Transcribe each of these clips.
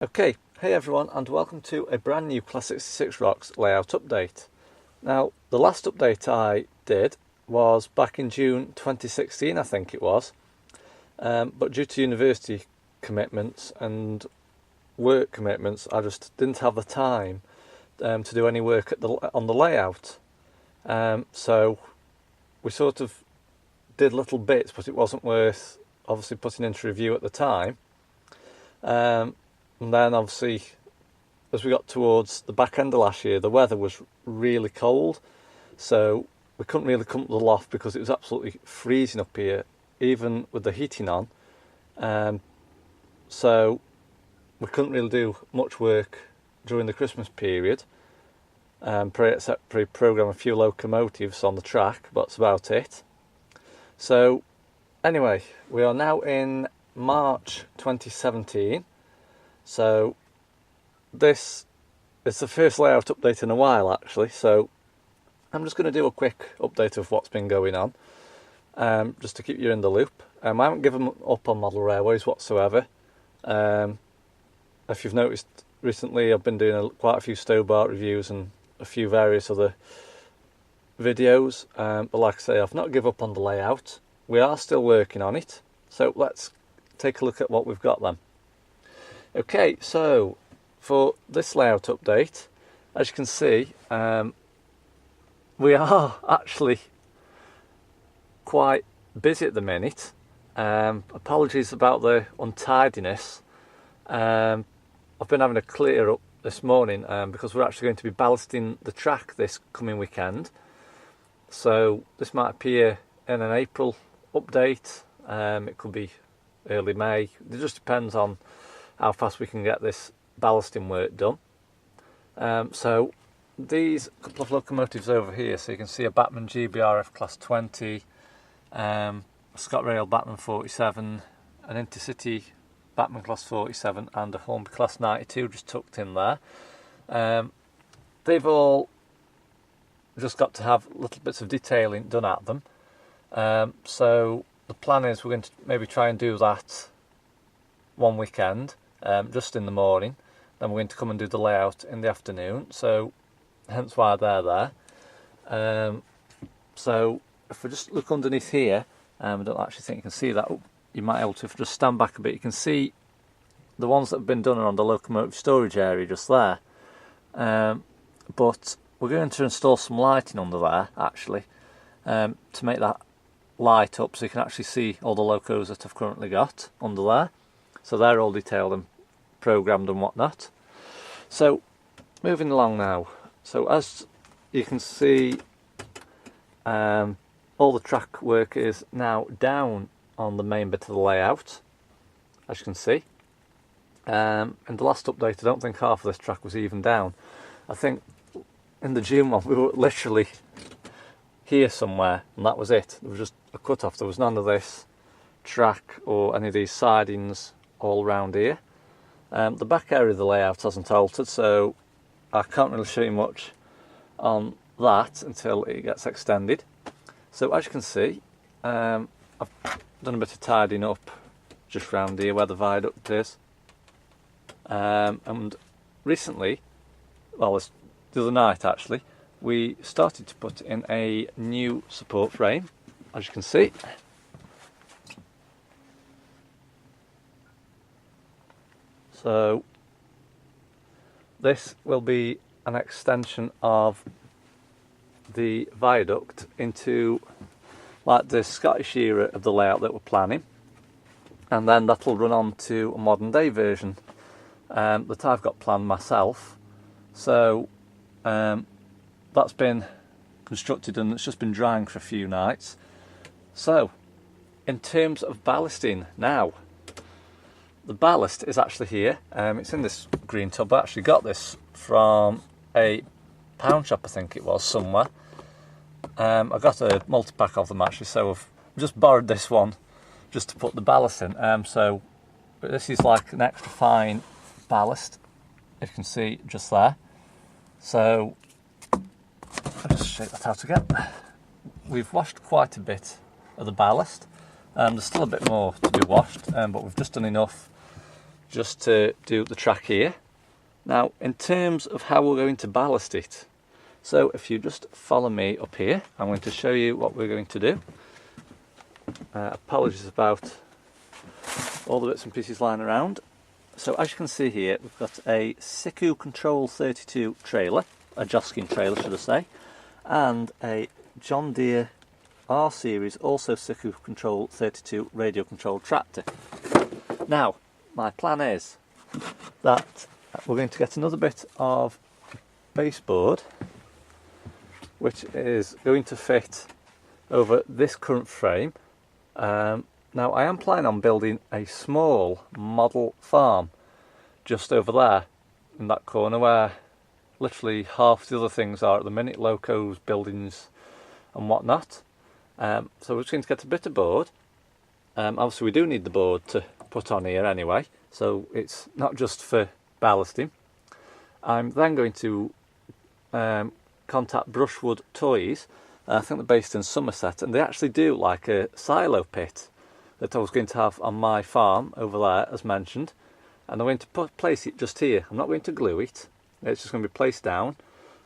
Okay, hey everyone, and welcome to a brand new Class 66 Rocks layout update. Now, the last update I did was back in June 2016, I think it was, but due to university commitments and work commitments, I just didn't have the time to do any work on the layout. So we sort of did little bits, but it wasn't worth obviously putting into review at the time. And then obviously, as we got towards the back end of last year, the weather was really cold, so we couldn't really come to the loft because it was absolutely freezing up here, even with the heating on. So we couldn't really do much work during the Christmas period, except program a few locomotives on the track, but that's about it. So anyway, we are now in March 2017. So this is the first layout update in a while, actually, so I'm just going to do a quick update of what's been going on, just to keep you in the loop. I haven't given up on model railways whatsoever. If you've noticed recently, I've been doing quite a few Stobart reviews and a few various other videos, but like I say, I've not given up on the layout. We are still working on it, so let's take a look at what we've got then. Okay, so for this layout update, as you can see, we are actually quite busy at the minute. Apologies about the untidiness. I've been having a clear up this morning because we're actually going to be ballasting the track this coming weekend. So this might appear in an April update. It could be early May. It just depends on how fast we can get this ballasting work done. So these couple of locomotives over here, so you can see a Batman GBRF Class 20, a ScotRail Batman 47, an Intercity Batman Class 47 and a Hornby Class 92 just tucked in there. They've all just got to have little bits of detailing done at them. So the plan is we're going to maybe try and do that one weekend, just in the morning. Then we're going to come and do the layout in the afternoon, so hence why they're there. So if we just look underneath here, I don't actually think you can see that. You might be able to, if you just stand back a bit, you can see the ones that have been done are on the locomotive storage area just there. But we're going to install some lighting under there actually, to make that light up so you can actually see all the locos that I've currently got under there. So they're all detailed and programmed and whatnot. So moving along now, so as you can see, all the track work is now down on the main bit of the layout, as you can see. In the last update, I don't think half of this track was even down. I think in the June one we were literally here somewhere, and that was it. There was just a cut off. There was none of this track or any of these sidings all around here. The back area of the layout hasn't altered, so I can't really show you much on that until it gets extended. So as you can see, I've done a bit of tidying up just round here where the viaduct is. And recently, well, the other night actually, we started to put in a new support frame, as you can see. So this will be an extension of the viaduct into like the Scottish era of the layout that we're planning, and then that'll run on to a modern day version that I've got planned myself. So that's been constructed and it's just been drying for a few nights. So in terms of ballasting now, the ballast is actually here. It's in this green tub. I actually got this from a pound shop, I think it was, somewhere. I got a multi-pack of them actually, so I've just borrowed this one just to put the ballast in. So this is like an extra fine ballast, if you can see just there. So I'll just shake that out again. We've washed quite a bit of the ballast. There's still a bit more to be washed, but we've just done enough just to do the track here. Now, in terms of how we're going to ballast it, so if you just follow me up here, I'm going to show you what we're going to do. Apologies about all the bits and pieces lying around. So as you can see here, we've got a Siku Control 32 trailer, a Joskin trailer should I say, and a John Deere R Series, also Siku Control 32 radio controlled tractor. Now, my plan is that we're going to get another bit of baseboard, which is going to fit over this current frame. Now I am planning on building a small model farm just over there in that corner where literally half the other things are at the minute, locos, buildings and whatnot. So we're just going to get a bit of board. Obviously we do need the board to put on here anyway, so it's not just for ballasting. I'm then going to contact Brushwood Toys. I think they're based in Somerset, and they actually do like a silo pit that I was going to have on my farm over there, as mentioned. And I'm going to place it just here. I'm not going to glue it, it's just going to be placed down.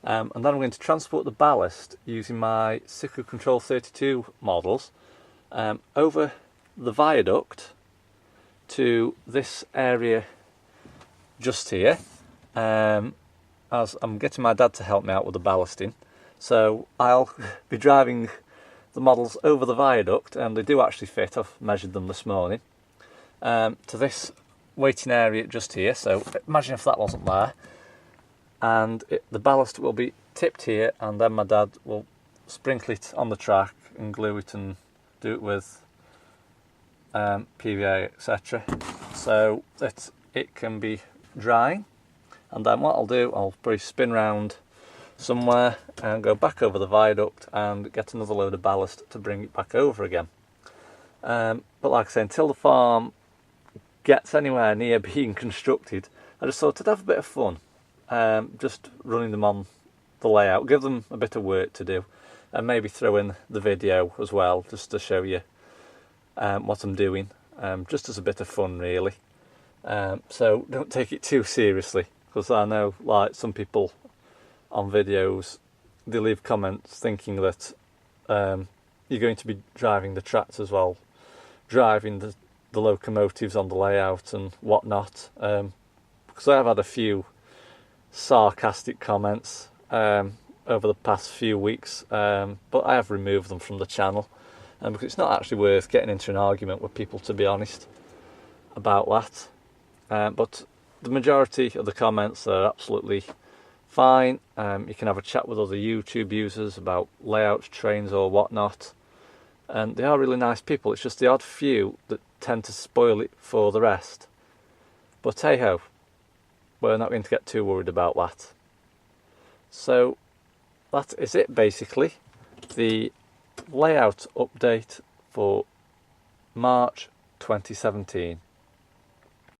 And then I'm going to transport the ballast using my Siku Control 32 models over the viaduct to this area just here, as I'm getting my dad to help me out with the ballasting. So I'll be driving the models over the viaduct, and they do actually fit, I've measured them this morning, to this waiting area just here. So imagine if that wasn't there, and the ballast will be tipped here, and then my dad will sprinkle it on the track and glue it and do it with PVA, etc., so that it can be drying. And then what I'll do, I'll probably spin round somewhere and go back over the viaduct and get another load of ballast to bring it back over again. But like I say, until the farm gets anywhere near being constructed, I just thought I'd have a bit of fun, just running them on the layout, give them a bit of work to do, and maybe throw in the video as well, just to show you what I'm doing, just as a bit of fun really. So don't take it too seriously, because I know like some people on videos, they leave comments thinking that you're going to be driving the tractors while driving the locomotives on the layout and whatnot, because I have had a few sarcastic comments over the past few weeks, but I have removed them from the channel, because it's not actually worth getting into an argument with people, to be honest, about that. But the majority of the comments are absolutely fine. You can have a chat with other YouTube users about layouts, trains or whatnot, and they are really nice people. It's just the odd few that tend to spoil it for the rest. But hey ho, we're not going to get too worried about that. So that is it basically, the layout update for March 2017.